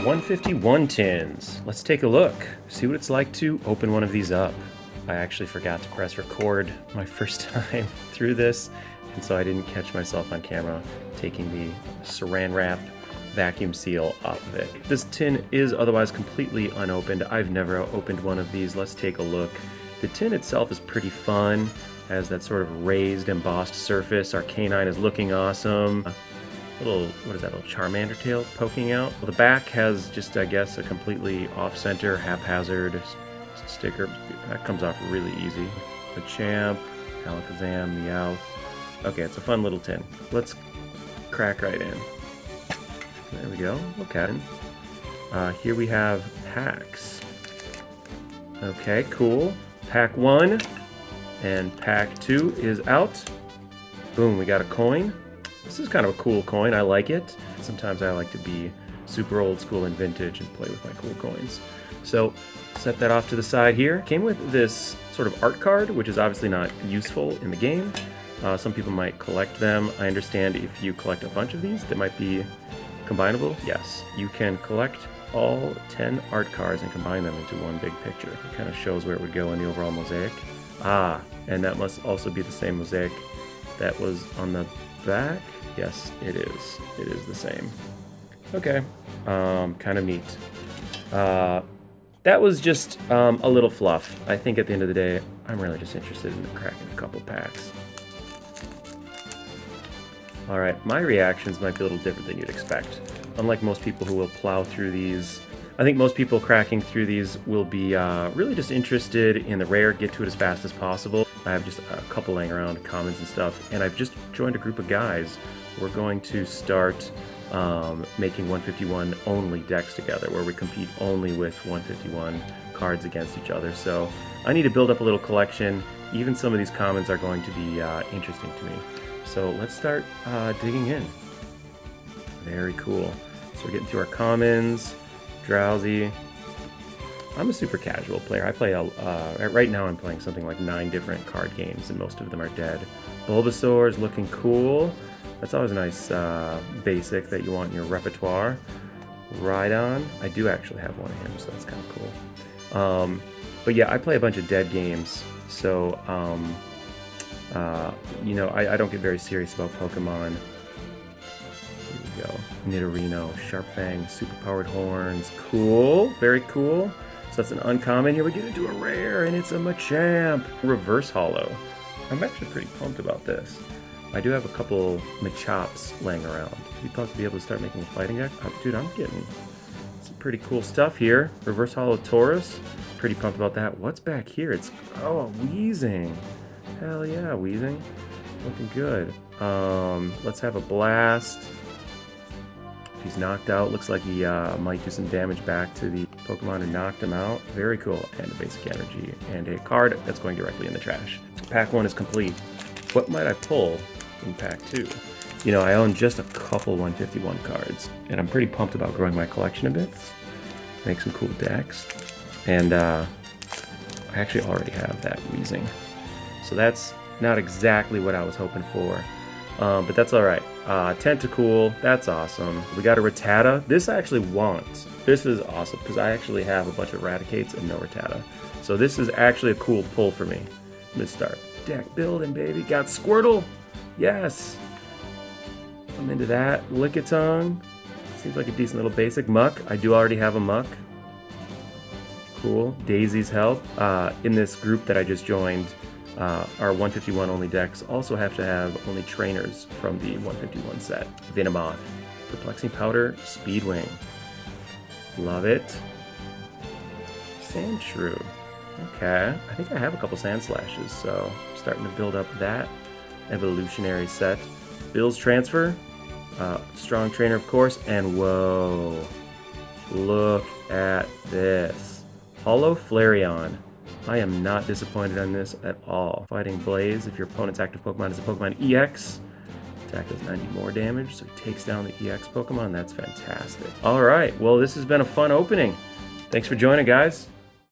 151 tins. Let's take a look, see what it's like to open one of these up. I actually forgot to press record my first time through this, and so I didn't catch myself on camera taking the saran wrap vacuum seal off of it. This tin is otherwise completely unopened. I've never opened one of these. Let's take a look. The tin itself is pretty fun, has that sort of raised embossed surface. Our canine is looking awesome. Little, what is that, little Charmander tail poking out. Well, the back has just, I guess, a completely off-center, haphazard sticker. That comes off really easy. Machamp, Alakazam, Meowth. Okay, it's a fun little tin. Let's crack right in. There we go. Okay. Here we have packs. Okay, cool. Pack 1 and pack 2 is out. Boom, we got a coin. This is kind of a cool coin. I like it. Sometimes I like to be super old school and vintage and play with my cool coins. So set that off to the side here. Came with this sort of art card, which is obviously not useful in the game. Some people might collect them. I understand if you collect a bunch of these, they might be combinable. Yes, you can collect all 10 art cards and combine them into one big picture. It kind of shows where it would go in the overall mosaic. And that must also be the same mosaic that was on the back. Yes, it is. It is the same. Okay, kind of neat. That was just a little fluff. I think at the end of the day, I'm really just interested in cracking a couple packs. All right, my reactions might be a little different than you'd expect. Unlike most people who will plow through these, I think most people cracking through these will be really just interested in the rare, get to it as fast as possible. I have just a couple laying around, commons and stuff, and I've just joined a group of guys. We're going to start making 151 only decks together, where we compete only with 151 cards against each other. So I need to build up a little collection. Even some of these commons are going to be interesting to me. So let's start digging in. Very cool. So we're getting through our commons. Drowsy. I'm a super casual player. I play, right now I'm playing something like 9 different card games, and most of them are dead. Bulbasaur is looking cool. That's always a nice basic that you want in your repertoire. Rhydon. I do actually have one of him, so that's kind of cool. But yeah, I play a bunch of dead games, so you know, I don't get very serious about Pokemon. Here we go. Nidorino, Sharpfang, Superpowered Horns. Cool. Very cool. So that's an uncommon. Here we get into a rare, and it's a Machamp. Reverse Holo. I'm actually pretty pumped about this. I do have a couple Machops laying around. Be pumped to be able to start making a fighting deck. Dude, I'm getting some pretty cool stuff here. Reverse Holo Taurus. Pretty pumped about that. What's back here? It's, oh, a Weezing. Hell yeah, Weezing. Looking good. Let's have a Blast. If he's knocked out, looks like he might do some damage back to the Pokemon who knocked him out. Very cool. And a basic energy and a card that's going directly in the trash. Pack 1 is complete. What might I pull in pack 2? You know, I own just a couple 151 cards, and I'm pretty pumped about growing my collection a bit. Make some cool decks. And I actually already have that Weezing. So that's not exactly what I was hoping for. But that's all right. Tentacool, that's awesome. We got a Rattata. This I actually want. This is awesome because I actually have a bunch of Raticates and no Rattata. So this is actually a cool pull for me. Let's start deck building, baby. Got Squirtle. Yes. I'm into that. Lickitung. Seems like a decent little basic. Muck. I do already have a Muck. Cool. Daisy's help. In this group that I just joined, our 151 only decks also have to have only trainers from the 151 set. Venomoth, Perplexing Powder, Speedwing. Love it. Sandshrew. Okay, I think I have a couple Sandslashes, so starting to build up that evolutionary set. Bill's Transfer, Strong Trainer of course, and whoa, look at this. Holo Flareon. I am not disappointed on this at all. Fighting Blaze, if your opponent's active Pokemon is a Pokemon EX, attack does 90 more damage, so he takes down the EX Pokemon. That's fantastic. All right, well, this has been a fun opening. Thanks for joining, guys.